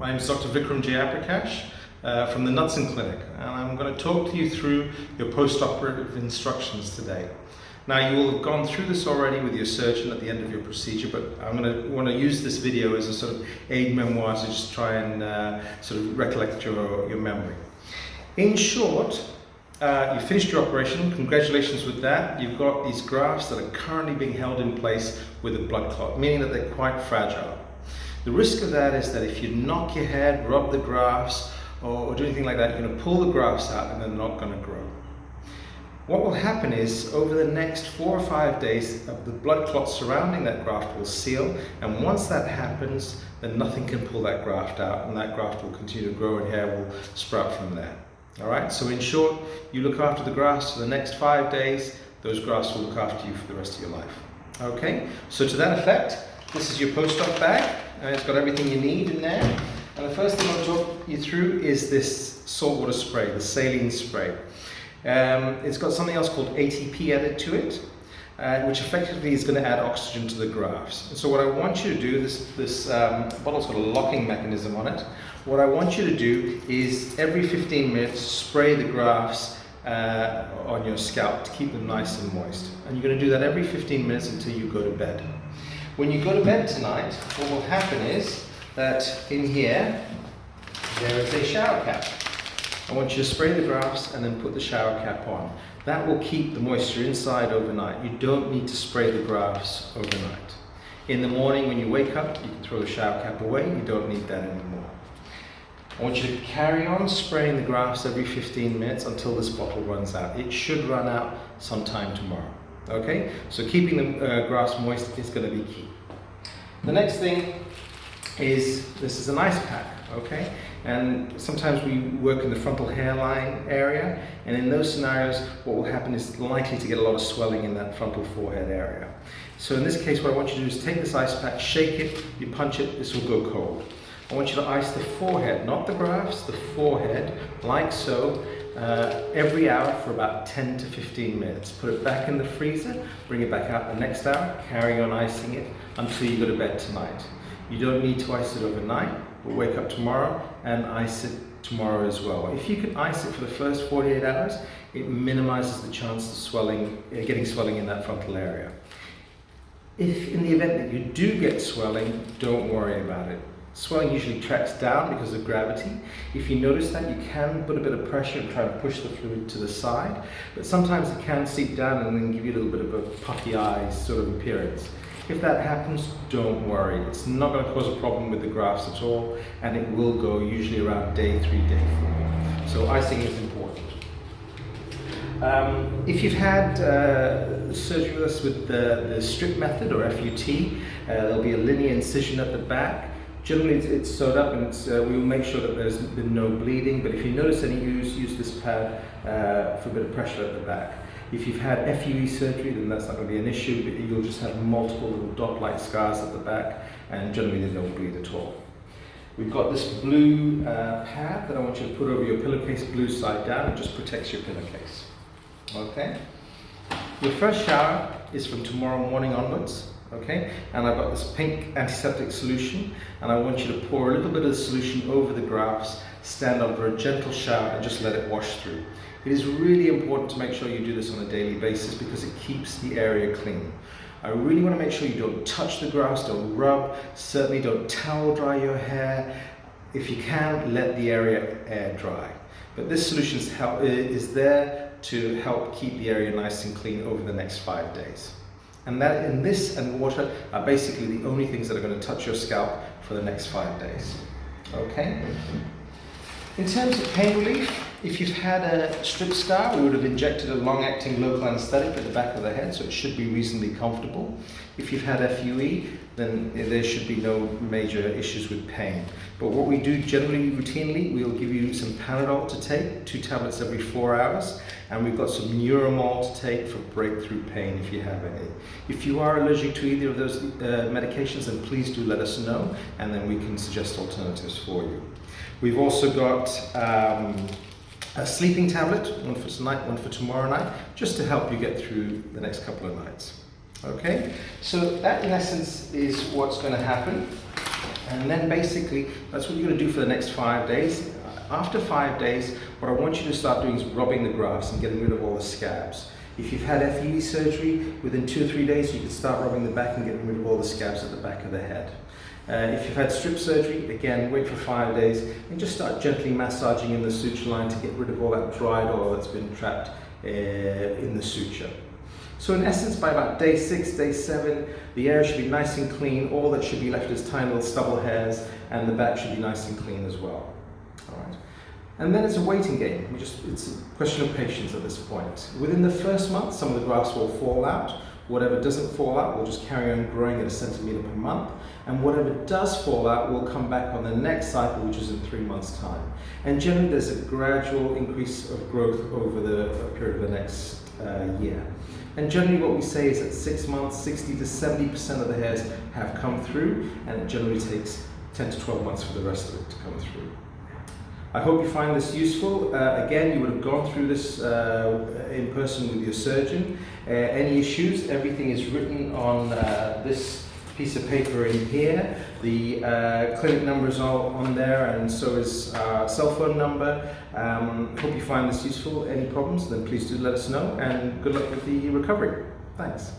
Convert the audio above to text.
My name is Dr. Vikram Jayaprakash from the Knudsen Clinic, and I'm going to talk to you through your post-operative instructions today. Now, you will have gone through this already with your surgeon at the end of your procedure, but I'm going to want to use this video as a sort of aid memoir to just try and sort of recollect your memory. In short, you finished your operation. Congratulations with that. You've got these grafts that are currently being held in place with a blood clot, meaning that they're quite fragile. The risk of that is that if you knock your head, rub the grafts, or do anything like that, you're going to pull the grafts out and they're not going to grow. What will happen is, over the next 4 or 5 days, the blood clots surrounding that graft will seal, and once that happens, then nothing can pull that graft out, and that graft will continue to grow and hair will sprout from there. Alright, so in short, you look after the grafts for the next 5 days, those grafts will look after you for the rest of your life. Okay, so to that effect, this is your post-op bag, and it's got everything you need in there. And the first thing I'll talk you through is this saltwater spray, the saline spray. It's got something else called ATP added to it, which effectively is going to add oxygen to the grafts. And so what I want you to do, this bottle's got a locking mechanism on it. What I want you to do is every 15 minutes spray the grafts on your scalp to keep them nice and moist. And you're going to do that every 15 minutes until you go to bed. When you go to bed tonight, what will happen is that in here, there is a shower cap. I want you to spray the grafts and then put the shower cap on. That will keep the moisture inside overnight. You don't need to spray the grafts overnight. In the morning when you wake up, you can throw the shower cap away. You don't need that anymore. I want you to carry on spraying the grafts every 15 minutes until this bottle runs out. It should run out sometime tomorrow. Okay, so keeping the grafts moist is going to be key. The next thing is, this is an ice pack, okay? And sometimes we work in the frontal hairline area, and in those scenarios, what will happen is likely to get a lot of swelling in that frontal forehead area. So in this case, what I want you to do is take this ice pack, shake it, you punch it, this will go cold. I want you to ice the forehead, not the grafts, the forehead, like so, every hour for about 10 to 15 minutes. Put it back in the freezer, bring it back out the next hour, carry on icing it until you go to bed tonight. You don't need to ice it overnight, but wake up tomorrow and ice it tomorrow as well. If you can ice it for the first 48 hours, it minimizes the chance of swelling, getting swelling in that frontal area. If in the event that you do get swelling, don't worry about it. Swelling usually tracks down because of gravity. If you notice that, you can put a bit of pressure and try and push the fluid to the side, but sometimes it can seep down and then give you a little bit of a puffy eyes sort of appearance. If that happens, don't worry. It's not going to cause a problem with the grafts at all, and it will go usually around day 3, day 4. So icing is important. If you've had surgery with us with the strip method or FUT, there'll be a linear incision at the back. Generally it's sewed up, and we will make sure that there's been no bleeding, but if you notice any use this pad for a bit of pressure at the back. If you've had FUE surgery, then that's not going to be an issue, but you'll just have multiple little dot-like scars at the back, and generally they don't bleed at all. We've got this blue pad that I want you to put over your pillowcase, blue side down. It just protects your pillowcase. Okay? Your first shower is from tomorrow morning onwards. Okay, and I've got this pink antiseptic solution, and I want you to pour a little bit of the solution over the grafts, stand under a gentle shower and just let it wash through. It is really important to make sure you do this on a daily basis because it keeps the area clean. I really want to make sure you don't touch the grafts, don't rub, certainly don't towel dry your hair. If you can, let the area air dry. But this solution is there to help keep the area nice and clean over the next 5 days. And that, in this and water, are basically the only things that are going to touch your scalp for the next 5 days. Okay? In terms of pain relief, if you've had a strip scar, we would have injected a long-acting local anesthetic at the back of the head, so it should be reasonably comfortable. If you've had FUE, then there should be no major issues with pain. But what we do generally, routinely, we'll give you some Panadol to take, 2 tablets every 4 hours, and we've got some Neuromol to take for breakthrough pain if you have any. If you are allergic to either of those medications, then please do let us know, and then we can suggest alternatives for you. We've also got a sleeping tablet, one for tonight, one for tomorrow night, just to help you get through the next couple of nights. Okay, so that in essence is what's going to happen. And then basically, that's what you're going to do for the next 5 days. After 5 days, what I want you to start doing is rubbing the grafts and getting rid of all the scabs. If you've had FUE surgery, within 2 or 3 days, you can start rubbing the back and getting rid of all the scabs at the back of the head. If you've had strip surgery, again, wait for 5 days and just start gently massaging in the suture line to get rid of all that dried oil that's been trapped in the suture. So in essence, by about day 6, day 7, the area should be nice and clean. All that should be left is tiny little stubble hairs, and the back should be nice and clean as well. All right. And then it's a waiting game. It's a question of patience at this point. Within the first month, some of the grafts will fall out. Whatever doesn't fall out will just carry on growing at a centimetre per month. And whatever does fall out will come back on the next cycle, which is in 3 months' time. And generally, there's a gradual increase of growth over the period of the next year. And generally what we say is that 6 months, 60 to 70% of the hairs have come through, and it generally takes 10 to 12 months for the rest of it to come through. I hope you find this useful. Again, you would have gone through this in person with your surgeon. Any issues, everything is written on this piece of paper in here. The clinic number is all on there, and so is our cell phone number. Hope you find this useful. Any problems, then please do let us know, and good luck with the recovery. Thanks.